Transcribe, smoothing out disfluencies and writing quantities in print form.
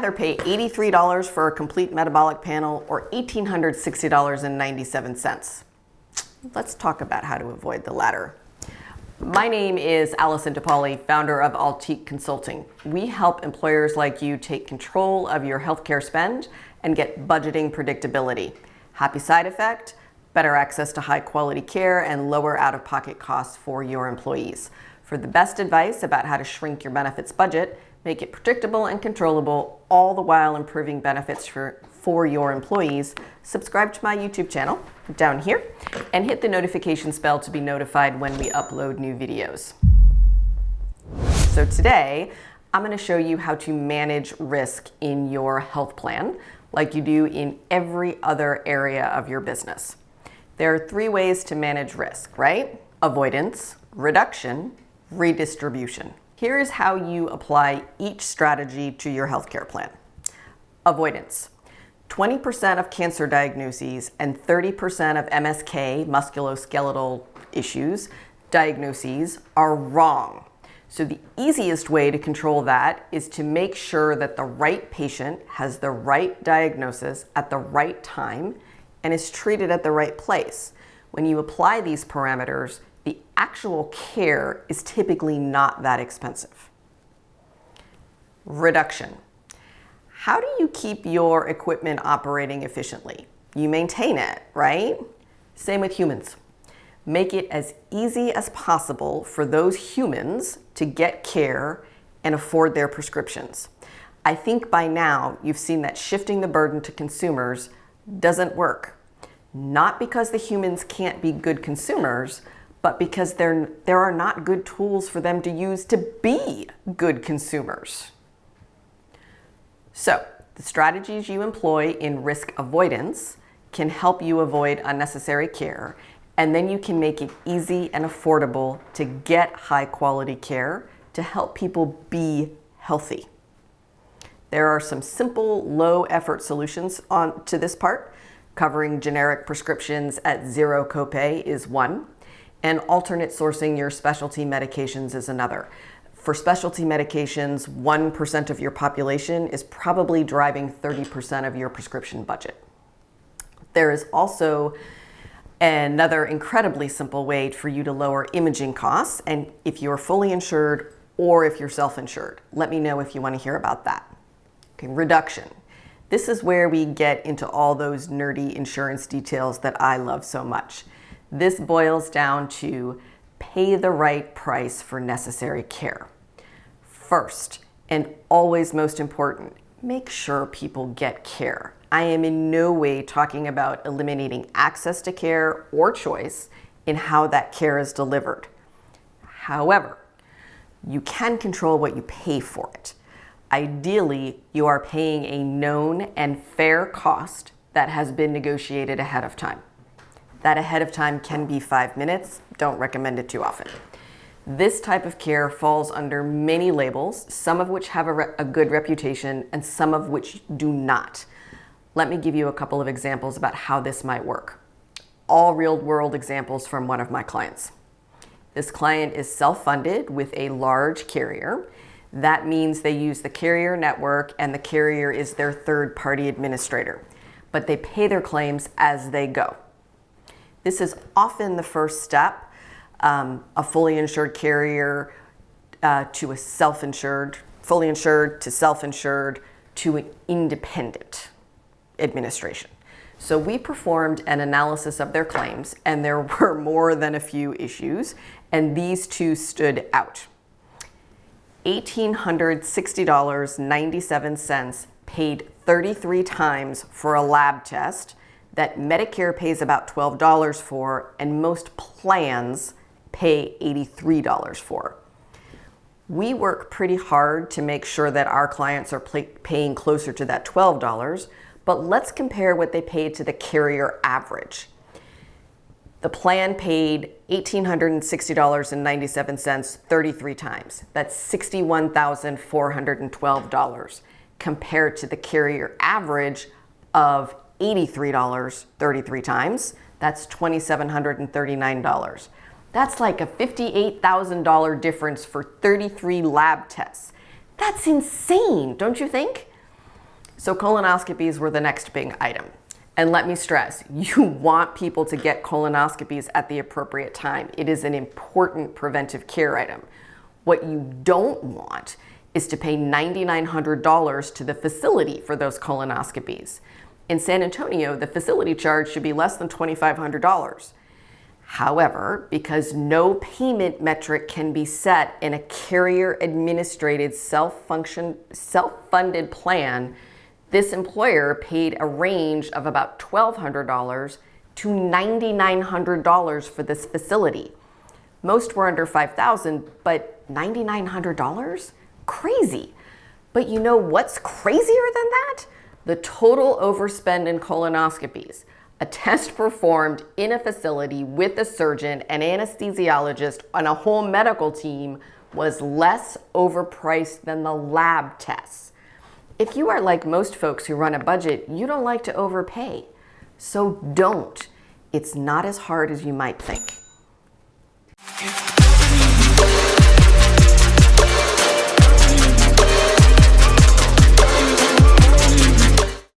rather pay $83 for a complete metabolic panel or $1,860.97? Let's talk about how to avoid the latter. My name is Allison DePauli, founder of Altiqe Consulting. We help employers like you take control of your healthcare spend and get budgeting predictability. Happy side effect, better access to high quality care, and lower out-of-pocket costs for your employees. For the best advice about how to shrink your benefits budget, make it predictable and controllable, all the while improving benefits for your employees, subscribe to my YouTube channel down here and hit the notifications bell to be notified when we upload new videos. So today, I'm going to show you how to manage risk in your health plan like you do in every other area of your business. There are three ways to manage risk, right? Avoidance, reduction, redistribution. Here is how you apply each strategy to your healthcare plan. Avoidance. 20% of cancer diagnoses and 30% of MSK, musculoskeletal issues, diagnoses are wrong. So the easiest way to control that is to make sure that the right patient has the right diagnosis at the right time and is treated at the right place. When you apply these parameters, the actual care is typically not that expensive. Reduction. How do you keep your equipment operating efficiently? You maintain it, right? Same with humans. Make it as easy as possible for those humans to get care and afford their prescriptions. I think by now you've seen that shifting the burden to consumers doesn't work. Not because the humans can't be good consumers, but because there are not good tools for them to use to be good consumers. So, the strategies you employ in risk avoidance can help you avoid unnecessary care, and then you can make it easy and affordable to get high quality care to help people be healthy. There are some simple, low effort solutions to this part. Covering generic prescriptions at zero copay is one, and alternate sourcing your specialty medications is another. For specialty medications, 1% of your population is probably driving 30% of your prescription budget. There is also another incredibly simple way for you to lower imaging costs, and if you're fully insured or if you're self-insured. Let me know if you want to hear about that. Okay, reduction. This is where we get into all those nerdy insurance details that I love so much. This boils down to pay the right price for necessary care. First, and always most important, make sure people get care. I am in no way talking about eliminating access to care or choice in how that care is delivered. However, you can control what you pay for it. Ideally, you are paying a known and fair cost that has been negotiated ahead of time. That ahead of time can be 5 minutes. Don't recommend it too often. This type of care falls under many labels, some of which have a good reputation and some of which do not. Let me give you a couple of examples about how this might work. All real-world examples from one of my clients. This client is self-funded with a large carrier. That means they use the carrier network and the carrier is their third-party administrator, but they pay their claims as they go. This is often the first step, a fully insured carrier to a self-insured, fully insured to self-insured to an independent administration. So we performed an analysis of their claims, and there were more than a few issues, and these two stood out. $1,860.97 paid 33 times for a lab test that Medicare pays about $12 for, and most plans pay $83 for. We work pretty hard to make sure that our clients are paying closer to that $12, but let's compare what they paid to the carrier average. The plan paid $1,860.97 33 times. That's $61,412 compared to the carrier average of $83 33 times. That's $2,739. That's like a $58,000 difference for 33 lab tests. That's insane, don't you think? So colonoscopies were the next big item. And let me stress, you want people to get colonoscopies at the appropriate time. It is an important preventive care item. What you don't want is to pay $9,900 to the facility for those colonoscopies. In San Antonio, the facility charge should be less than $2,500. However, because no payment metric can be set in a carrier-administrated self-funded plan, this employer paid a range of about $1,200 to $9,900 for this facility. Most were under $5,000, but $9,900? Crazy. But you know what's crazier than that? The total overspend in colonoscopies. A test performed in a facility with a surgeon, an anesthesiologist, and a whole medical team was less overpriced than the lab tests. If you are like most folks who run a budget, you don't like to overpay. So don't. It's not as hard as you might think.